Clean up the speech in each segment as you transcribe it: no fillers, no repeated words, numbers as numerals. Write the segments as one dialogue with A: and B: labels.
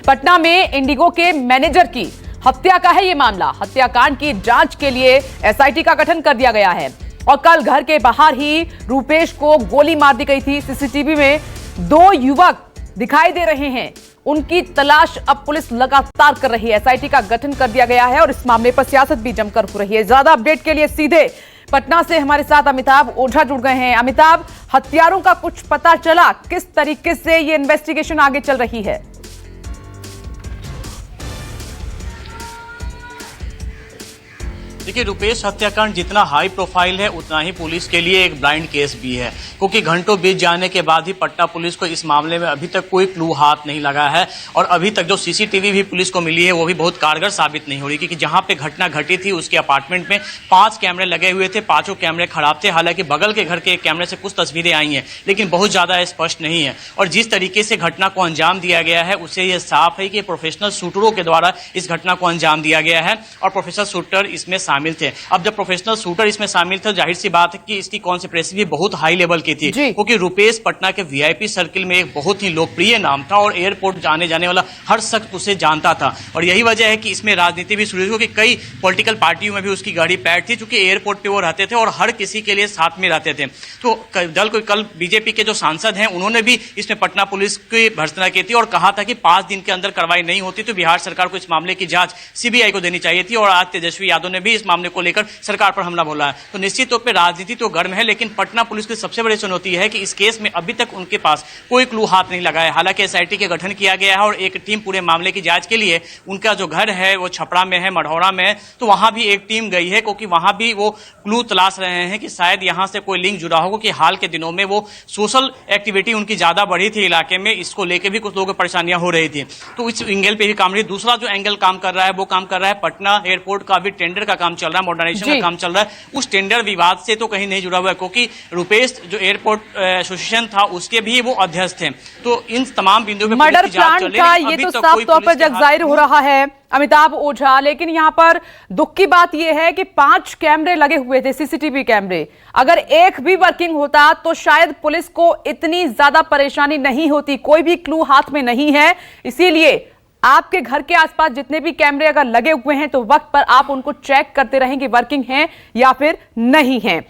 A: पटना में इंडिगो के मैनेजर की हत्या का है ये मामला। हत्याकांड की जांच के लिए एसआईटी का गठन कर दिया गया है और कल घर के बाहर ही रूपेश को गोली मार दी गई थी। सीसीटीवी में 2 युवक दिखाई दे रहे हैं, उनकी तलाश अब पुलिस लगातार कर रही है। एसआईटी का गठन कर दिया गया है और इस मामले पर सियासत भी जमकर हो रही है। ज्यादा अपडेट के लिए सीधे पटना से हमारे साथ अमिताभ ओझा जुड़ गए हैं। अमिताभ, हत्यारों का कुछ पता चला? किस तरीके से ये इन्वेस्टिगेशन आगे चल रही है?
B: देखिए, रुपेश हत्याकांड जितना हाई प्रोफाइल है उतना ही पुलिस के लिए एक ब्लाइंड केस भी है, क्योंकि घंटों बीत जाने के बाद ही पटना पुलिस को इस मामले में अभी तक कोई क्लू हाथ नहीं लगा है। और अभी तक जो सीसीटीवी भी पुलिस को मिली है वो भी बहुत कारगर साबित नहीं हो रही, क्योंकि जहां पे घटना घटी थी उसके अपार्टमेंट में 5 कैमरे लगे हुए थे, 5 कैमरे खराब थे। हालांकि बगल के घर के एक कैमरे से कुछ तस्वीरें आई हैं, लेकिन बहुत ज्यादा स्पष्ट नहीं है। और जिस तरीके से घटना को अंजाम दिया गया है उससे यह साफ है कि प्रोफेशनल शूटरों के द्वारा इस घटना को अंजाम दिया गया है और प्रोफेशनल शूटर इसमें शामिल थे। अब जब प्रोफेशनल शूटर इसमें शामिल थे, जाहिर सी बात है कि इसकी कॉन्स्पिरेसी भी बहुत हाई लेवल की थी, क्योंकि रुपेश पटना के वीआईपी सर्किल में एक बहुत ही लोकप्रिय नाम था और एयरपोर्ट आने जाने वाला हर शख्स उसे जानता था। और यही वजह है कि इसमें राजनीति भी शुरू हुई, क्योंकि कई पॉलिटिकल पार्टियों में भी उसकी गाड़ी पैड थी, क्योंकि एयरपोर्ट पे वो रहते थे और हर किसी के लिए साथ में रहते थे। तो कल बीजेपी के जो सांसद हैं उन्होंने भी इसमें पटना पुलिस की भर्त्सना की थी और कहा था कि 5 दिन के अंदर कार्रवाई नहीं होती तो बिहार सरकार को इस मामले की जांच सीबीआई को देनी चाहिए थी। और आज तेजस्वी यादव ने भी इस मामले को लेकर सरकार पर हमला बोला है। तो निश्चित तौर पर राजनीति तो गर्म है, लेकिन पटना पुलिस की सबसे बड़ी चुनौती है कि इस केस में अभी तक उनके पास कोई क्लू हाथ नहीं लगा है। हालांकि एसआईटी के गठन किया गया है और एक टीम पूरे मामले की जांच के लिए, उनका जो घर है वो छपरा में है, मढ़ौरा में है, तो वहां भी एक टीम गई है, क्योंकि वहां भी वो क्लू तलाश रहे हैं कि शायद यहां से कोई लिंक जुड़ा होगा। कि हाल के दिनों में वो सोशल एक्टिविटी उनकी ज्यादा बढ़ी थी इलाके में, इसको लेकर भी कुछ लोगों को परेशानियां हो रही थी। तो इस एंगल पे भी काम रही। दूसरा जो एंगल काम कर रहा है वो काम कर रहा है पटना एयरपोर्ट का भी टेंडर का काम चल रहा है, मॉडर्नाइजेशन का काम चल रहा है। उस टेंडर विवाद से तो कहीं नहीं जुड़ा हुआ है, क्योंकि रुपेश जो एयरपोर्ट एसोसिएशन था उसके भी वो अध्यक्ष थे। तो इन तमाम बिंदुओं पे
A: मर्डर प्लान का ये तो साफ तौर पर जगजाहिर हो रहा है अमिताभ ओझा, लेकिन यहां पर दुख की बात यह है कि 5 कैमरे लगे हुए थे, सीसीटीवी कैमरे। अगर एक भी वर्किंग होता तो शायद पुलिस को इतनी ज्यादा परेशानी नहीं होती। कोई भी क्लू हाथ में नहीं है, इसीलिए आपके घर के आसपास जितने भी कैमरे अगर लगे हुए हैं तो वक्त पर आप उनको चेक करते रहें कि वर्किंग है या फिर नहीं है।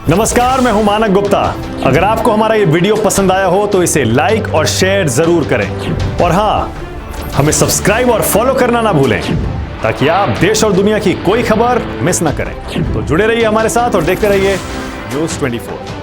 C: नमस्कार, मैं हूं मानक गुप्ता। अगर आपको हमारा ये वीडियो पसंद आया हो तो इसे लाइक और शेयर जरूर करें और हां, हमें सब्सक्राइब और फॉलो करना ना भूलें, ताकि आप देश और दुनिया की कोई खबर मिस ना करें। तो जुड़े रहिए हमारे साथ और देखते रहिए न्यूज़ 24।